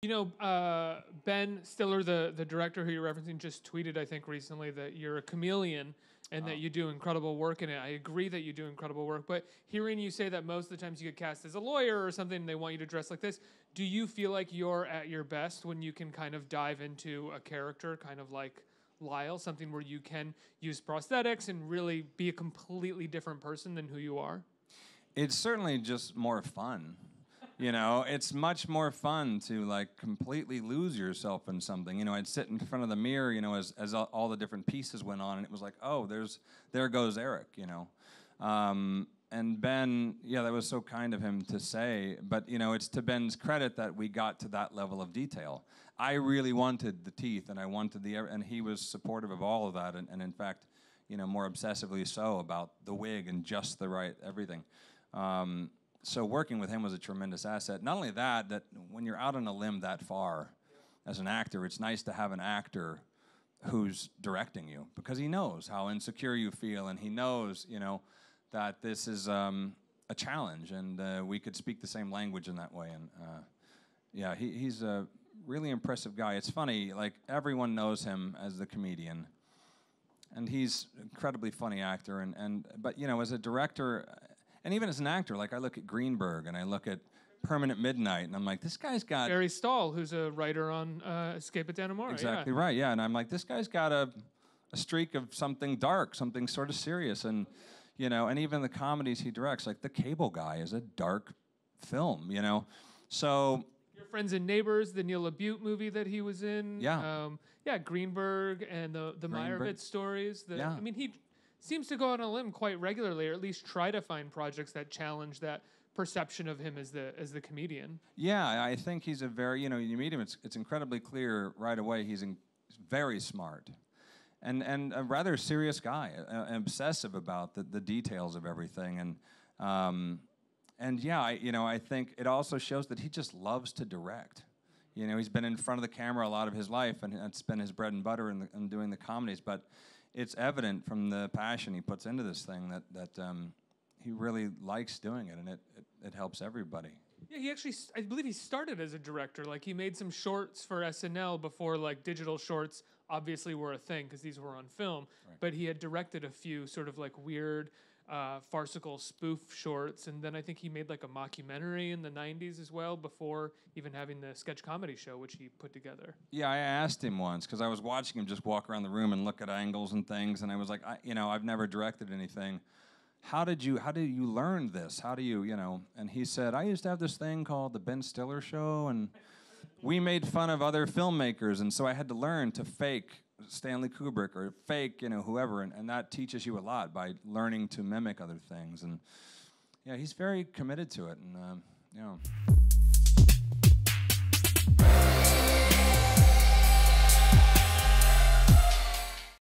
You know, Ben Stiller, the director who you're referencing, just tweeted, I think, recently that you're a chameleon and that you do incredible work in it. I agree that you do incredible work, but hearing you say that most of the times you get cast as a lawyer or something and they want you to dress like this, do you feel like you're at your best when you can kind of dive into a character, kind of like Lyle, something where you can use prosthetics and really be a completely different person than who you are? It's certainly just more fun. You know, it's much more fun to like completely lose yourself in something. You know, I'd sit in front of the mirror, you know, as all the different pieces went on, and it was like, oh, there goes Eric, you know. And Ben, yeah, that was so kind of him to say, but you know, it's to Ben's credit that we got to that level of detail. I really wanted the teeth, and I wanted and he was supportive of all of that, and in fact, you know, more obsessively so about the wig and just the right everything. So working with him was a tremendous asset. Not only that, that when you're out on a limb that far as an actor, it's nice to have an actor who's directing you because he knows how insecure you feel, and he knows, you know, that this is a challenge, and we could speak the same language in that way. And yeah, he's a really impressive guy. It's funny, like everyone knows him as the comedian, and he's an incredibly funny actor. But you know, as a director. And even as an actor, like I look at Greenberg and I look at Permanent Midnight, and I'm like, this guy's got... Barry Stahl, who's a writer on Escape at Dannemora. Exactly right, yeah. And I'm like, this guy's got a streak of something dark, something sort of serious. And, you know, and even the comedies he directs, like The Cable Guy is a dark film, you know? So... Your Friends and Neighbors, the Neil LaBute movie that he was in. Yeah. Yeah, Greenberg and the Meyerowitz stories. Yeah. I mean, he seems to go on a limb quite regularly, or at least try to find projects that challenge that perception of him as the comedian. Yeah, I think he's a very, you know, you meet him, it's incredibly clear right away he's very smart. And a rather serious guy, obsessive about the details of everything. And yeah, I think it also shows that he just loves to direct. You know, he's been in front of the camera a lot of his life, and it's been his bread and butter in doing the comedies, but it's evident from the passion he puts into this thing that he really likes doing it, and it helps everybody. Yeah, he actually, I believe he started as a director. Like, he made some shorts for SNL before, like, digital shorts obviously were a thing, because these were on film. Right. But he had directed a few sort of, like, weird, farcical spoof shorts, and then I think he made, like, a mockumentary in the 90s as well, before even having the sketch comedy show, which he put together. Yeah, I asked him once, because I was watching him just walk around the room and look at angles and things, and I was like, I've never directed anything. How did you learn this? How do you, you know? And he said, I used to have this thing called the Ben Stiller Show, and we made fun of other filmmakers, and so I had to learn to fake Stanley Kubrick or fake, you know, whoever, and that teaches you a lot by learning to mimic other things. And yeah, he's very committed to it, and you know.